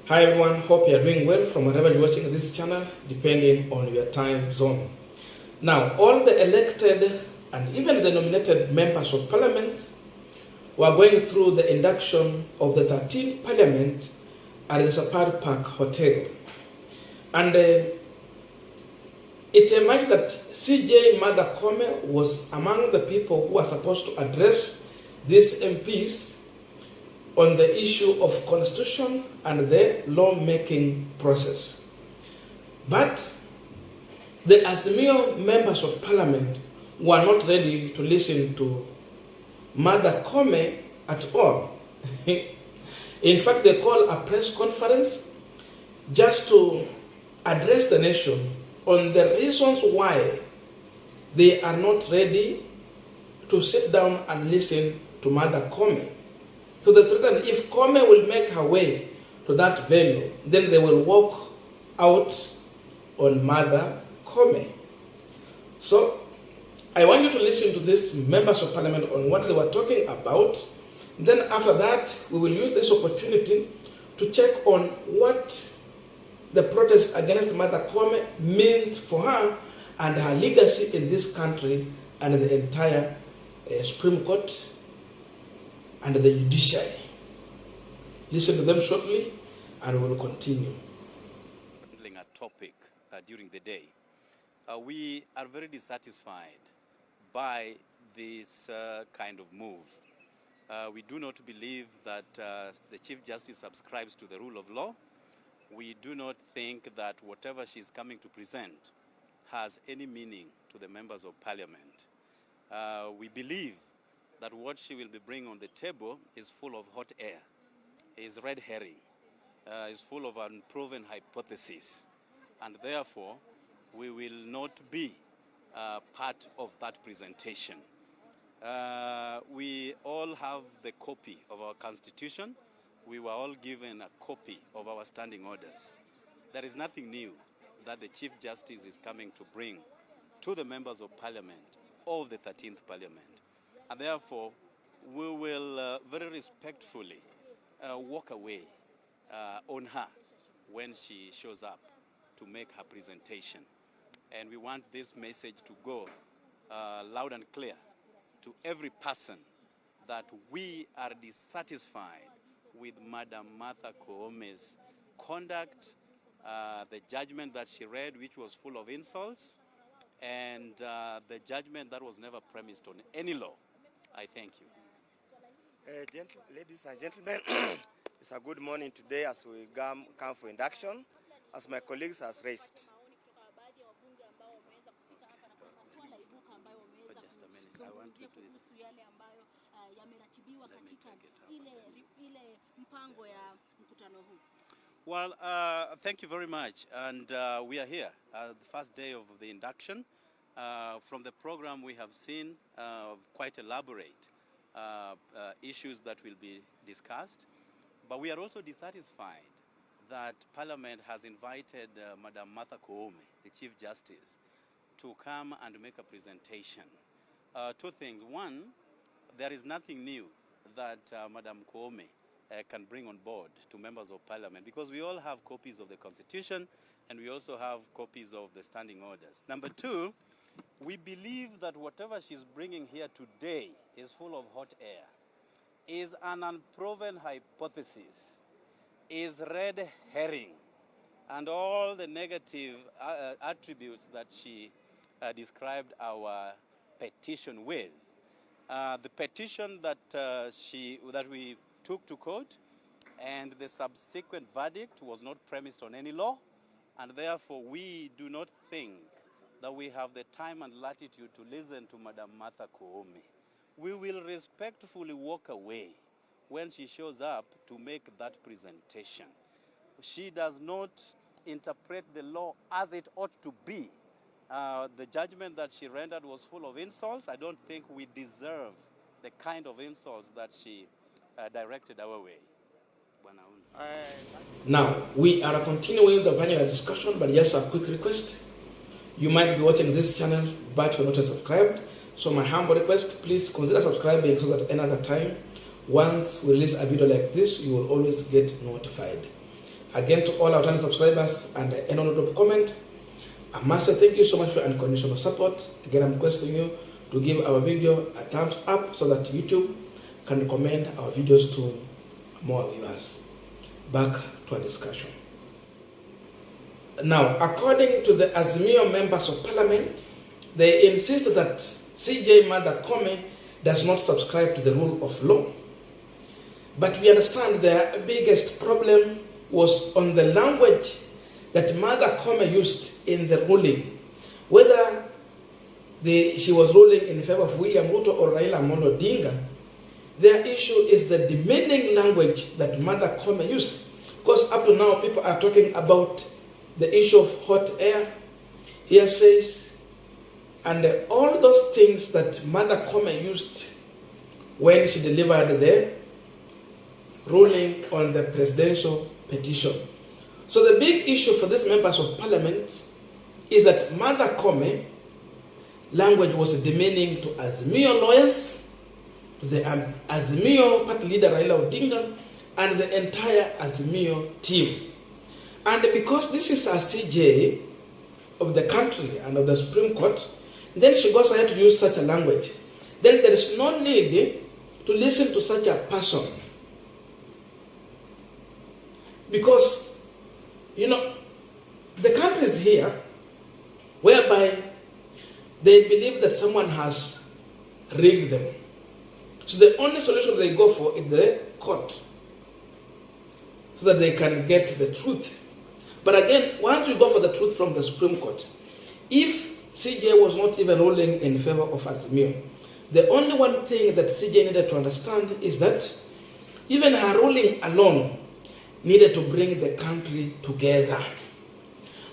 Hi everyone, hope you are doing well from wherever you're watching this channel, depending on your time zone. Now, all the elected and even the nominated members of parliament were going through the induction of the 13th parliament at the Safari Park Hotel. And it emerged that CJ Mother Koome was among the people who are supposed to address these MPs on the issue of constitution and the lawmaking process. But the Azimio members of parliament were not ready to listen to Mother Koome at all. In fact, they called a press conference just to address the nation on the reasons why they are not ready to sit down and listen to Mother Koome. So they threatened if Koome will make her way to that venue, then they will walk out on Mother Koome. So I want you to listen to these members of parliament on what they were talking about. Then after that, we will use this opportunity to check on what the protest against Mother Koome means for her and her legacy in this country and the entire Supreme Court and the judiciary. Listen to them shortly and we will continue. Handling a topic during the day. We are very dissatisfied by this kind of move. We do not believe that the Chief Justice subscribes to the rule of law. We do not think that whatever she is coming to present has any meaning to the members of parliament. We believe that what she will be bringing on the table is full of hot air, is red herring, is full of unproven hypotheses, and therefore we will not be part of that presentation. We all have the copy of our Constitution. We were all given a copy of our standing orders. There is nothing new that the Chief Justice is coming to bring to the members of Parliament of the 13th Parliament. And therefore, we will very respectfully walk away on her when she shows up to make her presentation. And we want this message to go loud and clear to every person that we are dissatisfied with Madam Martha Koome's conduct, the judgment that she read, which was full of insults, and the judgment that was never premised on any law. I thank you. Ladies and gentlemen, it's a good morning today as we come for induction, as my colleagues has raised. Well, thank you very much. And we are here, the first day of the induction. From the program we have seen quite elaborate issues that will be discussed. But we are also dissatisfied that Parliament has invited Madam Martha Koome, the Chief Justice, to come and make a presentation. Two things. One, there is nothing new that Madam Koome can bring on board to members of Parliament, because we all have copies of the Constitution and we also have copies of the standing orders. Number two, we believe that whatever she's bringing here today is full of hot air, is an unproven hypothesis, is red herring, and all the negative attributes that she described our petition with. The petition that we took to court and the subsequent verdict was not premised on any law, and therefore we do not think that we have the time and latitude to listen to Madam Martha Koome. We will respectfully walk away when she shows up to make that presentation. She does not interpret the law as it ought to be. The judgment that she rendered was full of insults. I don't think we deserve the kind of insults that she directed our way. Now, we are continuing the panel discussion, but just a quick request. You might be watching this channel, but you're not subscribed. So my humble request, please consider subscribing so that another time, once we release a video like this, you will always get notified. Again, to all our channel subscribers and anyone who comment, I must say thank you so much for your unconditional support. Again, I'm requesting you to give our video a thumbs up so that YouTube can recommend our videos to more viewers. Back to our discussion. Now, according to the Azimio members of parliament, they insist that CJ Mother Koome does not subscribe to the rule of law. But we understand their biggest problem was on the language that Mother Koome used in the ruling. Whether she was ruling in favor of William Ruto or railaodinga, their issue is the demeaning language that Mother Koome used. Because up to now, people are talking about the issue of hot air, hearsays, and all those things that Mother Koome used when she delivered the ruling on the presidential petition. So the big issue for these members of parliament is that Mother Koome language was demeaning to Azimio lawyers, to the Azimio party leader railaodinga, and the entire Azimio team. And because this is a CJ of the country and of the Supreme Court, then she goes ahead to use such a language. Then there is no need to listen to such a person. Because, the country is here whereby they believe that someone has rigged them. So the only solution they go for is the court, so that they can get the truth. But again, once you go for the truth from the Supreme Court, if CJ was not even ruling in favor of Azimio, the only one thing that CJ needed to understand is that even her ruling alone needed to bring the country together.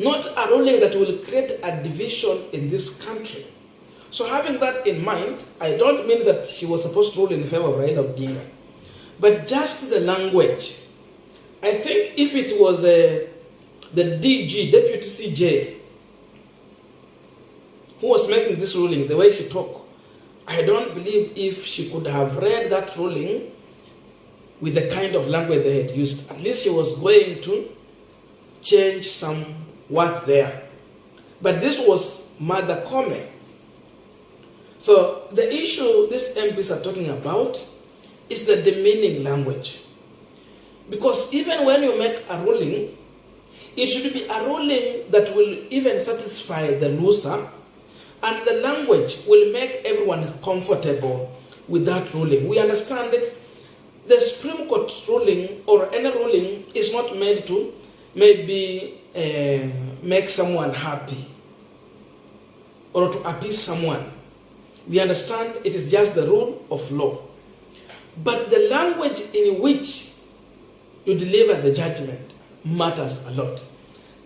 Not a ruling that will create a division in this country. So having that in mind, I don't mean that she was supposed to rule in favor of railaodinga, but just the language. I think if it was the DG, Deputy CJ, who was making this ruling, the way she talked, I don't believe if she could have read that ruling with the kind of language they had used. At least she was going to change some word there. But this was Mother Koome. So the issue these MPs are talking about is the demeaning language. Because even when you make a ruling, it should be a ruling that will even satisfy the loser, and the language will make everyone comfortable with that ruling. We understand it. The Supreme Court ruling or any ruling is not made to maybe make someone happy or to appease someone. We understand it is just the rule of law. But the language in which you deliver the judgment matters a lot.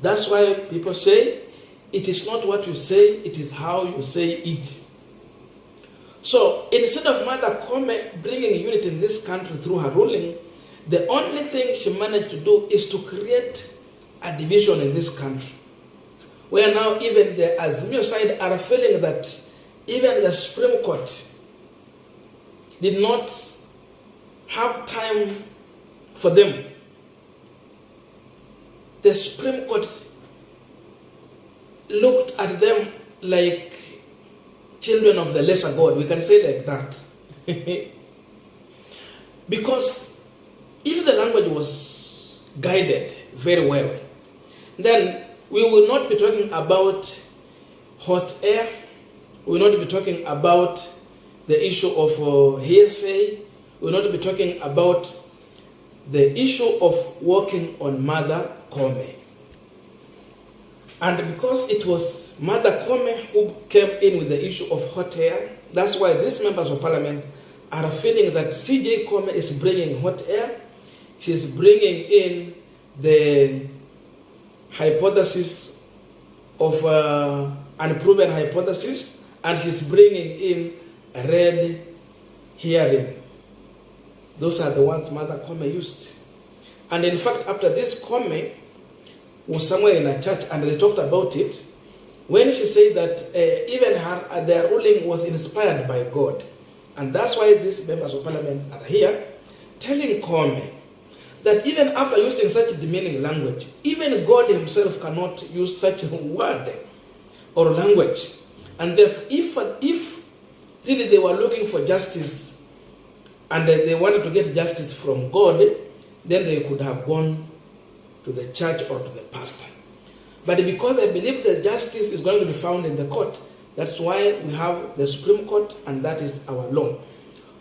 That's why people say it is not what you say, it is how you say it. So instead of Mother Koome bringing unity in this country through her ruling, the only thing she managed to do is to create a division in this country, where now even the Azimio side are feeling that even the Supreme Court did not have time for them. The Supreme Court looked at them like children of the lesser God. We can say like that. Because if the language was guided very well, then we will not be talking about hot air. We will not be talking about the issue of hearsay. We will not be talking about the issue of working on Mother Koome. And because it was Mother Koome who came in with the issue of hot air, that's why these members of parliament are feeling that CJ Koome is bringing hot air. She's bringing in the hypothesis of unproven hypothesis, and she's bringing in a red herring. Those are the ones Mother Koome used. And in fact, after this, Koome was somewhere in a church and they talked about it, when she said that even their ruling was inspired by God. And that's why these members of parliament are here telling Koome that even after using such demeaning language, even God himself cannot use such a word or language. And if really they were looking for justice and they wanted to get justice from God, then they could have gone to the church or to the pastor. But because they believe that justice is going to be found in the court, that's why we have the Supreme Court, and that is our law.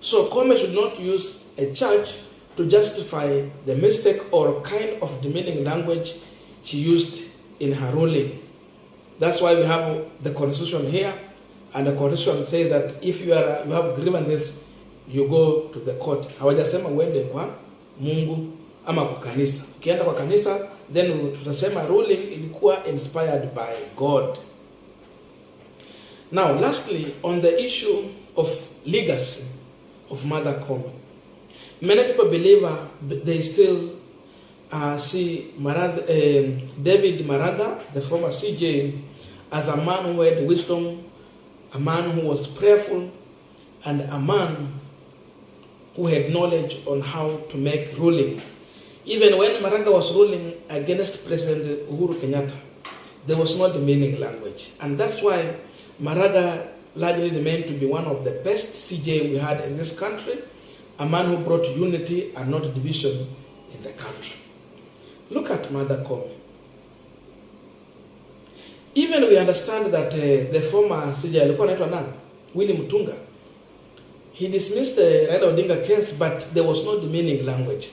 So Koome should not use a church to justify the mistake or kind of demeaning language she used in her ruling. That's why we have the constitution here, and the constitution says that if you have grievances, you go to the court. Hawajasema uende kwa Mungu ama kwa kanisa. Ukienda kwa kanisa, then tutasema ruling ilikuwa inspired by God. Now, lastly, on the issue of legacy of Mother Koome, many people believe they still see David Maraga, the former CJ, as a man who had wisdom, a man who was prayerful, and a man who had knowledge on how to make ruling. Even when Maraga was ruling against President Uhuru Kenyatta, there was no demeaning language. And that's why Maraga largely remained to be one of the best CJ we had in this country, a man who brought unity and not division in the country. Look at Mother Koome. Even we understand that the former CJ, alikuwa anaitwa nani? Willy Mutunga. He dismissed the railaodinga case, but there was no demeaning language.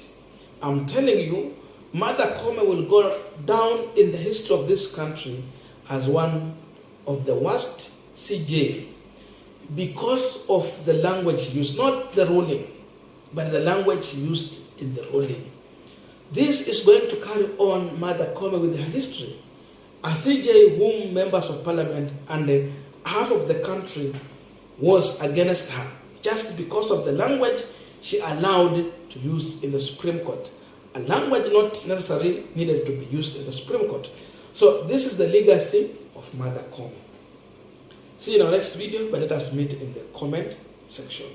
I'm telling you, Mother Koome will go down in the history of this country as one of the worst CJ because of the language used, not the ruling, but the language used in the ruling. This is going to carry on Mother Koome with her history. A CJ whom members of parliament and half of the country was against her, just because of the language she allowed to use in the Supreme Court. A language not necessarily needed to be used in the Supreme Court. So this is the legacy of Mother Koome. See you in our next video, but let us meet in the comment section.